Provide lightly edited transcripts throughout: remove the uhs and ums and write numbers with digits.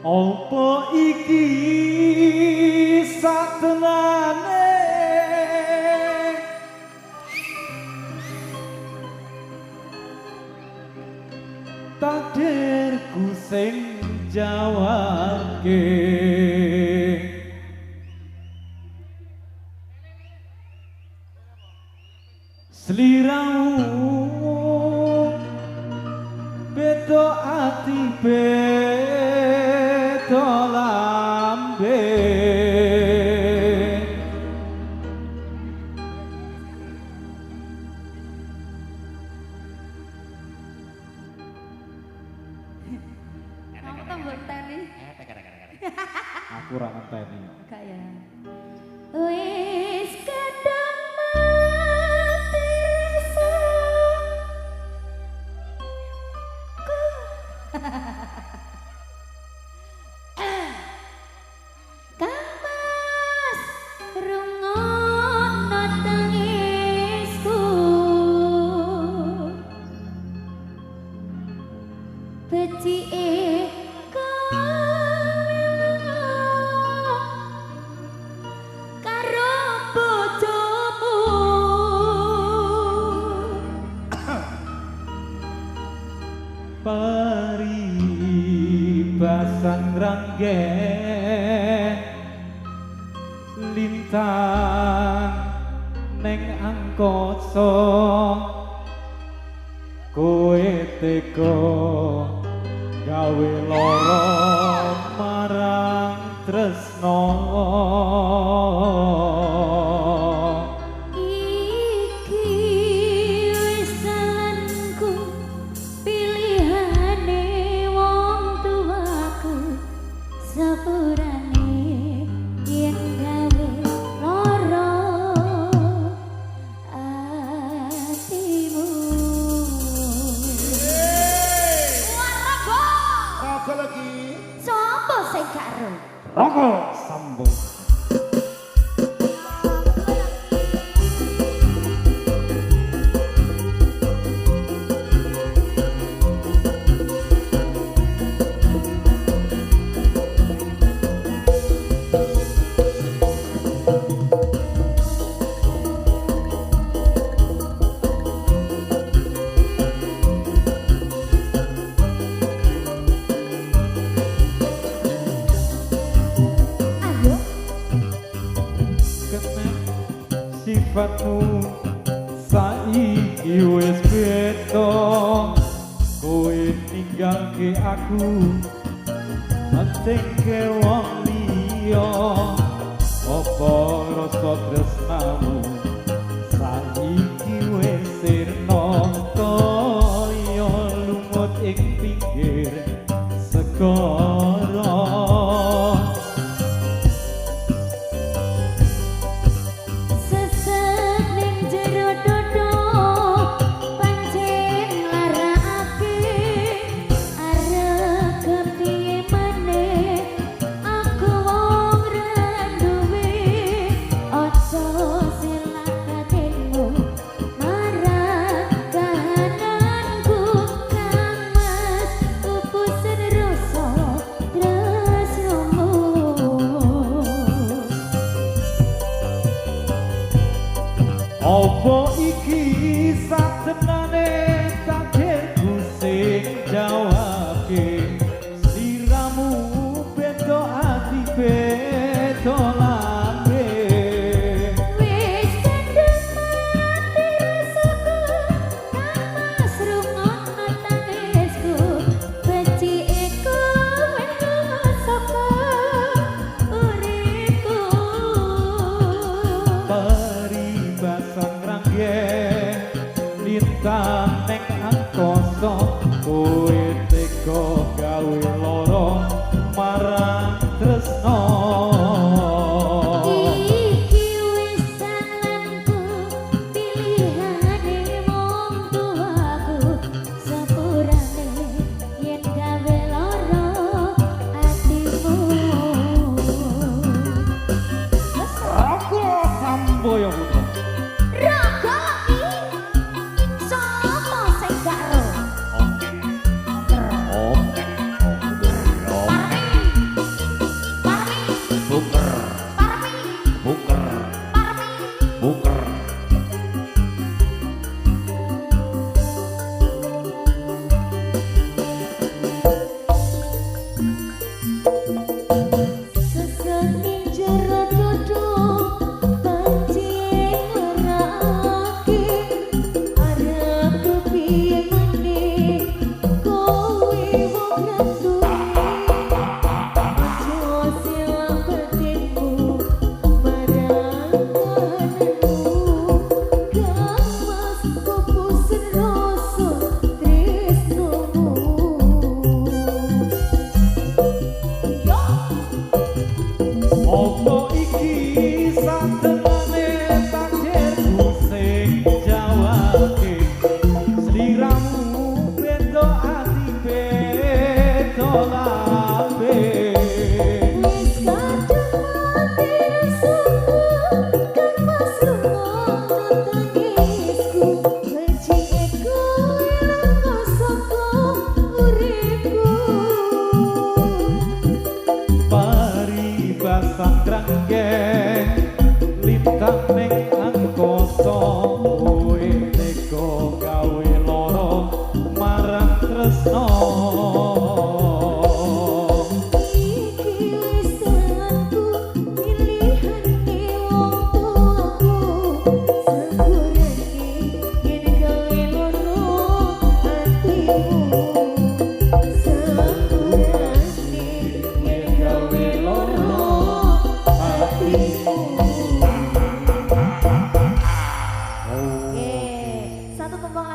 Apa iki satenane takdirku sing jawabke sliramu beto ati beto lambe Kamu tuh ngenteni. aku ra ngenteni Enggak ya. Wis kadang mati rasa. Kamas rungono tangisku. Becike karo bojomu paribasan ranggen lintang neng angkasa kowe teko gawe lara marang tresno iki wis dalanku pilihane wong tuaku sepurane yen gawe lara atimu Apa lagi? Sopo sing gak ero? Roko sambung Ayo kena sifatmu saiki wis beda kowe ninggalke aku matengke wong liya apa rasa tresnamu saiki wis sirna kaya lumut ing pinggir segara sesek ning jero dodo pancen larakake arep kepiye maneh aku wong ra duwe aja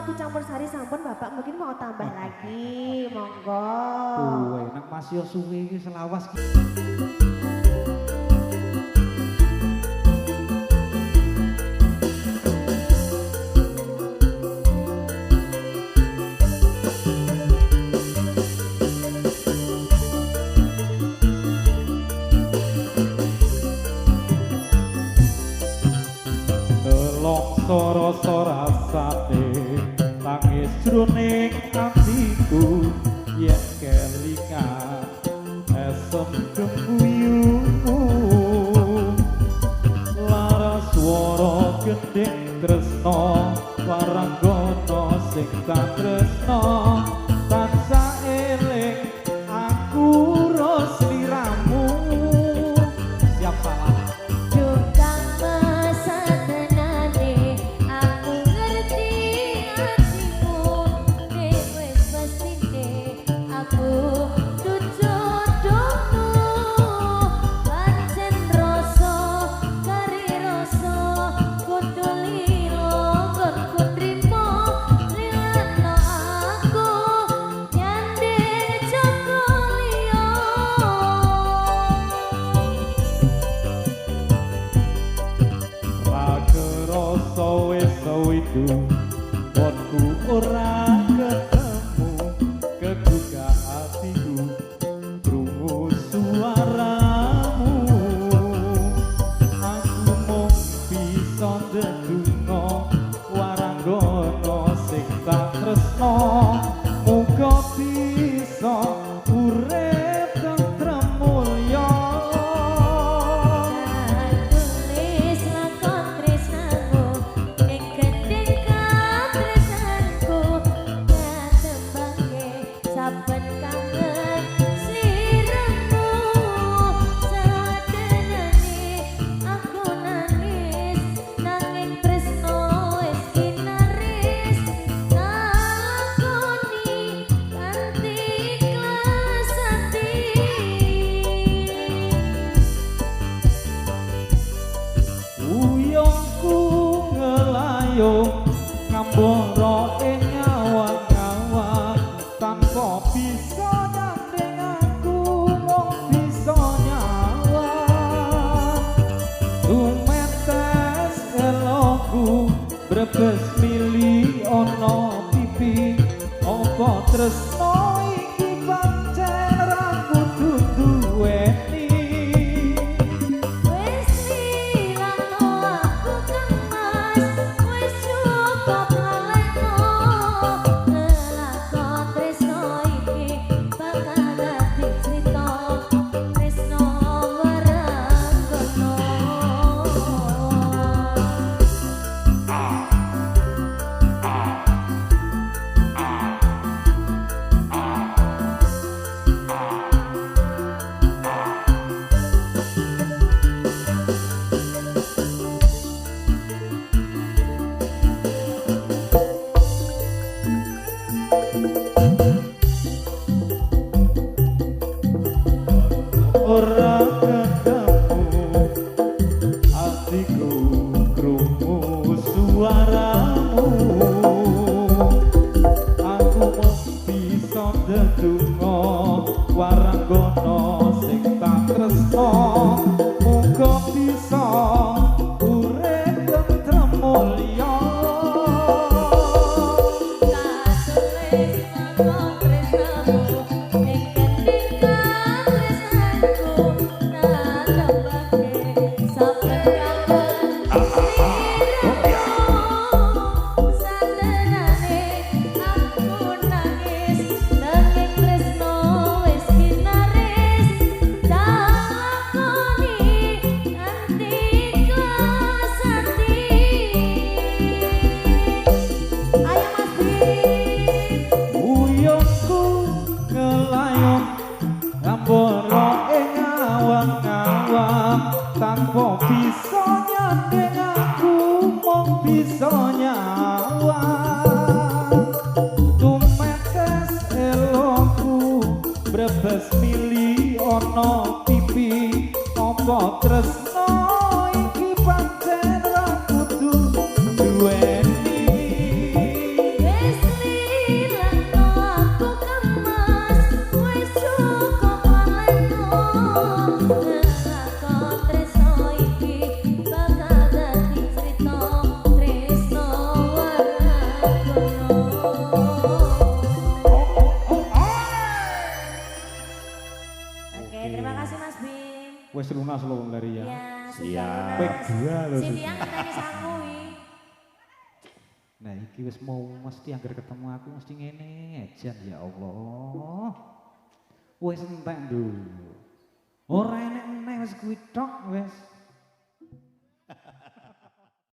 lagu campursari sampun Bapak mungkin mau tambah lagi, monggo. Tuh, enak Mas yo suwe iki selawas ki. Soro-soro rasane tangis jroning atiku yen kelingan esem kembuyumu lara swara gendheng tresna waranggana sing tak tresna tansah eling aku ro sliramu siap salah Wonku ora ketemu keduga hatiku krungu suaramu aku mung bisa ndedonga waranggana sing tak tresna muga bisa urip tentrem mulya ngambara ing ngawang-ngawang tanpa bisa nyanding aku mung bisa nyawang tumetes eloku brebes mili ana pipi apa tresno iki pancen ra kudu duweni ora ketemu atiku krungu suaramu aku mung bisa ndedonga waranggana sing tak tresna muga bisa urip tentrem mulya tanpa bisa nyanding aku mung bisa nyawang tumetes eloku brebes mili ana pipi apa tresno iki pancen ra kudu duweni Oke, terima kasih Mas Bim. Wes lunas lho dari ya. Iya, Siap. Pek dua lho. Si Tiang katanya sangguwi. Nah iki wis mau mesti anggar ketemu aku mesti ngene ejan ya Allah. Wis entek dulu. Ora enek-enek wis kuwi tok wis.